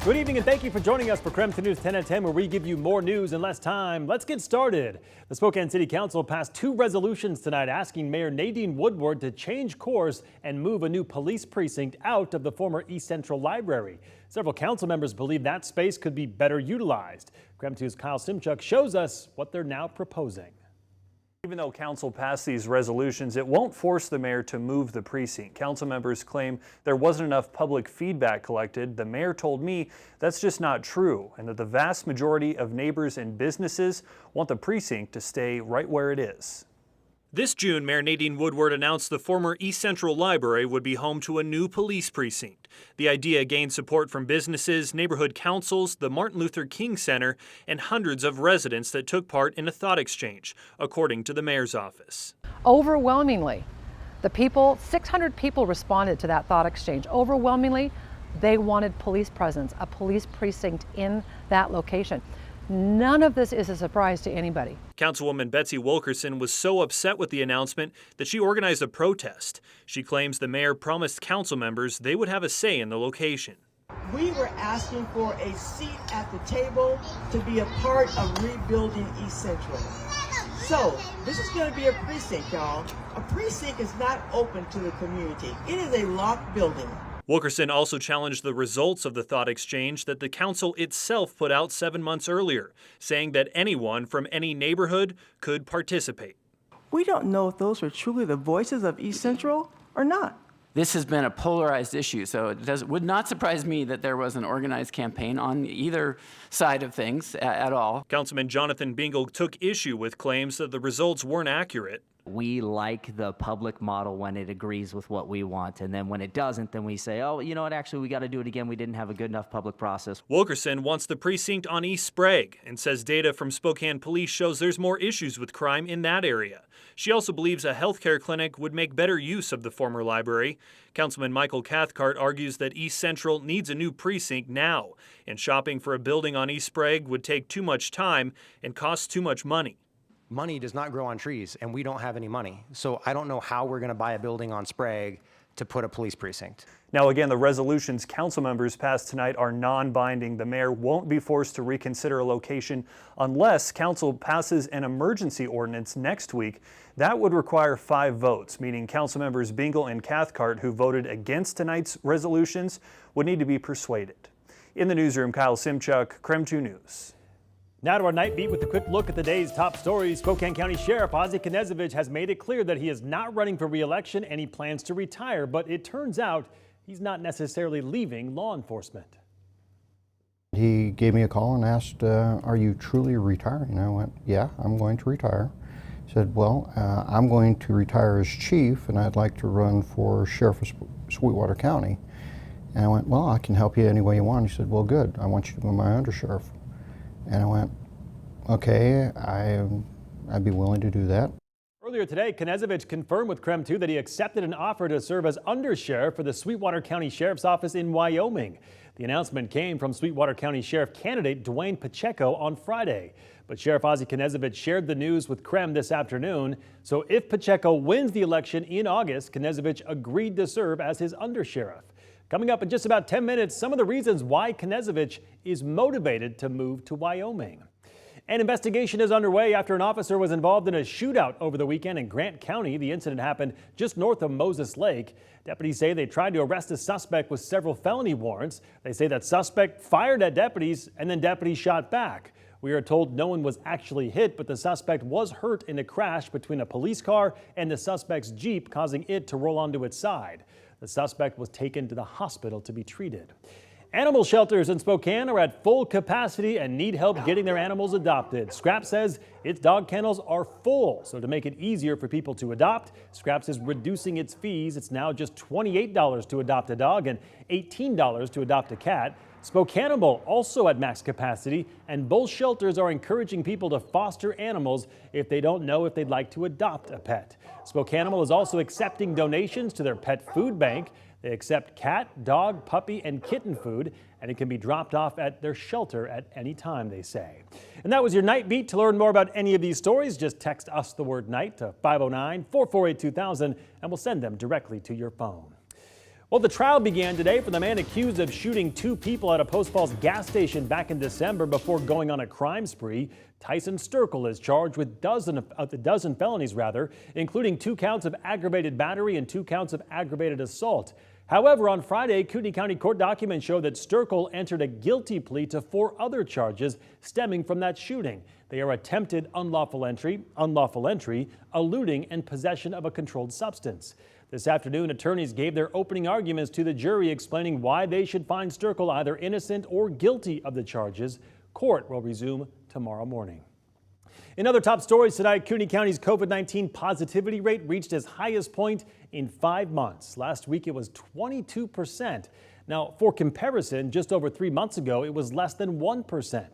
Good evening and thank you for joining us for KREM News 10 at 10, where we give you more news in less time. Let's get started. The Spokane City Council passed 2 resolutions tonight asking Mayor Nadine Woodward to change course and move a new police precinct out of the former East Central Library. Several council members believe that space could be better utilized. KREM 2's Kyle Simchuk shows us what they're now proposing. Even though council passed these resolutions, it won't force the mayor to move the precinct. Council members claim there wasn't enough public feedback collected. The mayor told me that's just not true, and that the vast majority of neighbors and businesses want the precinct to stay right where it is. This June, Mayor Nadine Woodward announced the former East Central Library would be home to a new police precinct. The idea gained support from businesses, neighborhood councils, the Martin Luther King Center, and hundreds of residents that took part in a thought exchange, according to the mayor's office. Overwhelmingly, 600 people responded to that thought exchange. Overwhelmingly, they wanted police presence, a police precinct in that location. None of this is a surprise to anybody. Councilwoman Betsy Wilkerson was so upset with the announcement that she organized a protest. She claims the mayor promised council members they would have a say in the location. We were asking for a seat at the table to be a part of rebuilding East Central. So this is going to be a precinct, y'all. A precinct is not open to the community. It is a locked building. Wilkerson also challenged the results of the thought exchange that the council itself put out 7 months earlier, saying that anyone from any neighborhood could participate. We don't know if those were truly the voices of East Central or not. This has been a polarized issue, so it would not surprise me that there was an organized campaign on either side of things at all. Councilman Jonathan Bingle took issue with claims that the results weren't accurate. We like the public model when it agrees with what we want, and then when it doesn't, then we say, oh, you know what, actually we got to do it again. We didn't have a good enough public process. Wilkerson wants the precinct on East Sprague and says data from Spokane police shows there's more issues with crime in that area. She also believes a healthcare clinic would make better use of the former library. Councilman Michael Cathcart argues that East Central needs a new precinct now, and shopping for a building on East Sprague would take too much time and cost too much money. Money does not grow on trees, and we don't have any money. So I don't know how we're going to buy a building on Sprague to put a police precinct. Now again, the resolutions council members passed tonight are non-binding. The mayor won't be forced to reconsider a location unless council passes an emergency ordinance next week. That would require 5 votes, meaning council members Bingle and Cathcart, who voted against tonight's resolutions, would need to be persuaded. In the newsroom, Kyle Simchuk, KREM 2 News. Now to our night beat with a quick look at the day's top stories. Spokane County Sheriff Ozzie Knezevich has made it clear that he is not running for re-election and he plans to retire, but it turns out he's not necessarily leaving law enforcement. He gave me a call and asked, are you truly retiring? I went, yeah, I'm going to retire. He said, well, I'm going to retire as chief and I'd like to run for sheriff of Sweetwater County. And I went, well, I can help you any way you want. He said, well, good. I want you to be my undersheriff. And I went, okay, I'd be willing to do that. Earlier today, Knezevich confirmed with KREM 2 that he accepted an offer to serve as undersheriff for the Sweetwater County Sheriff's Office in Wyoming. The announcement came from Sweetwater County Sheriff candidate Dwayne Pacheco on Friday. But Sheriff Ozzie Knezevich shared the news with KREM this afternoon. So if Pacheco wins the election in August, Knezevich agreed to serve as his undersheriff. Coming up in just about 10 minutes, some of the reasons why Knezevich is motivated to move to Wyoming. An investigation is underway after an officer was involved in a shootout over the weekend in Grant County. The incident happened just north of Moses Lake. Deputies say they tried to arrest a suspect with several felony warrants. They say that suspect fired at deputies and then deputies shot back. We are told no one was actually hit, but the suspect was hurt in a crash between a police car and the suspect's Jeep, causing it to roll onto its side. The suspect was taken to the hospital to be treated. Animal shelters in Spokane are at full capacity and need help getting their animals adopted. Scraps says its dog kennels are full, so to make it easier for people to adopt, Scraps is reducing its fees. It's now just $28 to adopt a dog and $18 to adopt a cat. Spokaneable also at max capacity, and both shelters are encouraging people to foster animals if they don't know if they'd like to adopt a pet. Spokaneable is also accepting donations to their pet food bank. They accept cat, dog, puppy, and kitten food, and it can be dropped off at their shelter at any time, they say. And that was your Night Beat. To learn more about any of these stories, just text us the word night to 509-448-2000, and we'll send them directly to your phone. Well, the trial began today for the man accused of shooting 2 people at a Post Falls gas station back in December before going on a crime spree. Tyson Sturkle is charged with a dozen felonies, including 2 counts of aggravated battery and 2 counts of aggravated assault. However, on Friday, Kootenai County court documents show that Sturkle entered a guilty plea to 4 other charges stemming from that shooting. They are attempted unlawful entry, eluding, and possession of a controlled substance. This afternoon, attorneys gave their opening arguments to the jury explaining why they should find Sturkle either innocent or guilty of the charges. Court will resume tomorrow morning. In other top stories tonight, Kootenai County's COVID-19 positivity rate reached its highest point in 5 months. Last week, it was 22%. Now, for comparison, just over 3 months ago, it was less than 1%.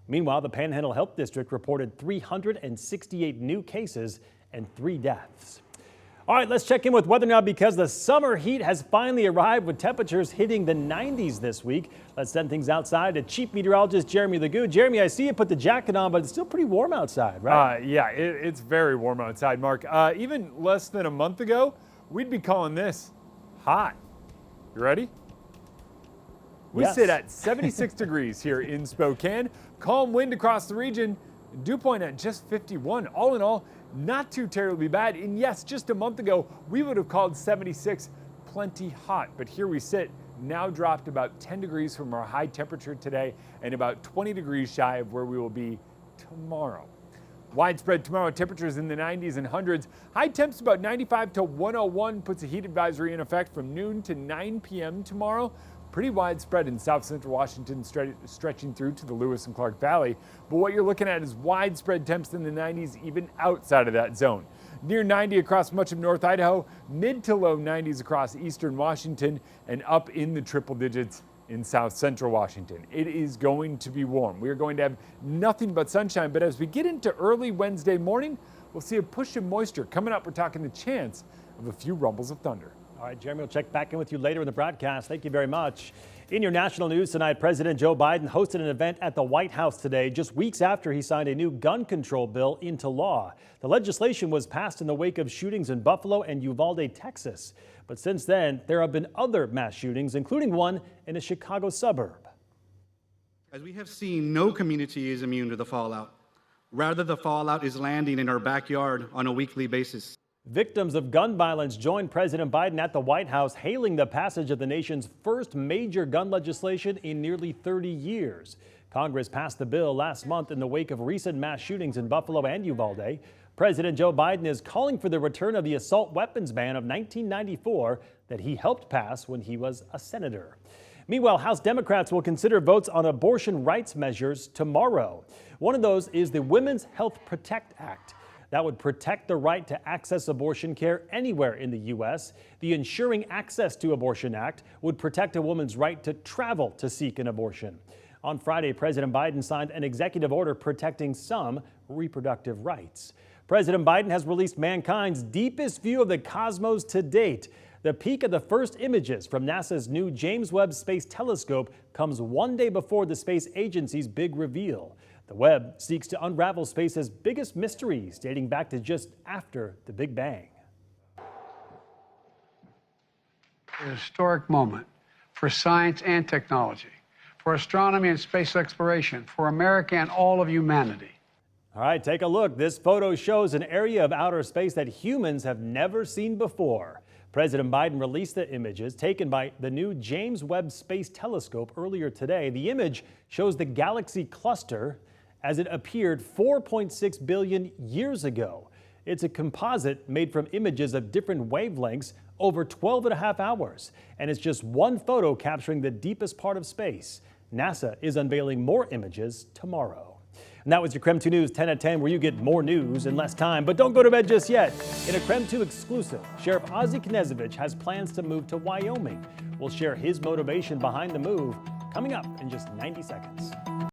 Meanwhile, the Panhandle Health District reported 368 new cases and 3 deaths. All right, let's check in with weather now because the summer heat has finally arrived with temperatures hitting the 90s this week. Let's send things outside to Chief Meteorologist Jeremy Lagoon. Jeremy, I see you put the jacket on, but it's still pretty warm outside, right? Yeah, it's very warm outside, Mark. Even less than a month ago, we'd be calling this hot. You ready? We Yes. sit at 76 degrees here in Spokane. Calm wind across the region. Dew point at just 51. All in all, not too terribly bad. And yes, just a month ago, we would have called 76 plenty hot. But here we sit, now dropped about 10 degrees from our high temperature today and about 20 degrees shy of where we will be tomorrow. Widespread tomorrow, temperatures in the 90s and hundreds. High temps about 95 to 101, puts a heat advisory in effect from noon to 9 p.m. tomorrow. Pretty widespread in south central Washington, stretching through to the Lewis and Clark Valley. But what you're looking at is widespread temps in the 90s, even outside of that zone. Near 90 across much of North Idaho, mid to low 90s across eastern Washington, and up in the triple digits in south central Washington. It is going to be warm. We are going to have nothing but sunshine, but as we get into early Wednesday morning, we'll see a push of moisture. Coming up, we're talking the chance of a few rumbles of thunder. All right, Jeremy, we'll check back in with you later in the broadcast. Thank you very much. In your national news tonight, President Joe Biden hosted an event at the White House today, just weeks after he signed a new gun control bill into law. The legislation was passed in the wake of shootings in Buffalo and Uvalde, Texas. But since then, there have been other mass shootings, including one in a Chicago suburb. As we have seen, no community is immune to the fallout. Rather, the fallout is landing in our backyard on a weekly basis. Victims of gun violence joined President Biden at the White House, hailing the passage of the nation's first major gun legislation in nearly 30 years. Congress passed the bill last month in the wake of recent mass shootings in Buffalo and Uvalde. President Joe Biden is calling for the return of the assault weapons ban of 1994 that he helped pass when he was a senator. Meanwhile, House Democrats will consider votes on abortion rights measures tomorrow. One of those is the Women's Health Protect Act. That would protect the right to access abortion care anywhere in the U.S. The Ensuring Access to Abortion Act would protect a woman's right to travel to seek an abortion. On Friday, President Biden signed an executive order protecting some reproductive rights. President Biden has released mankind's deepest view of the cosmos to date. The peak of the first images from NASA's new James Webb Space Telescope comes one day before the space agency's big reveal. The Webb seeks to unravel space's biggest mysteries, dating back to just after the Big Bang. A historic moment for science and technology, for astronomy and space exploration, for America and all of humanity. All right, take a look. This photo shows an area of outer space that humans have never seen before. President Biden released the images taken by the new James Webb Space Telescope earlier today. The image shows the galaxy cluster as it appeared 4.6 billion years ago. It's a composite made from images of different wavelengths over 12 and a half hours. And it's just one photo capturing the deepest part of space. NASA is unveiling more images tomorrow. And that was your KREM 2 News 10 at 10, where you get more news in less time. But don't go to bed just yet. In a KREM 2 exclusive, Sheriff Ozzie Knezevich has plans to move to Wyoming. We'll share his motivation behind the move coming up in just 90 seconds.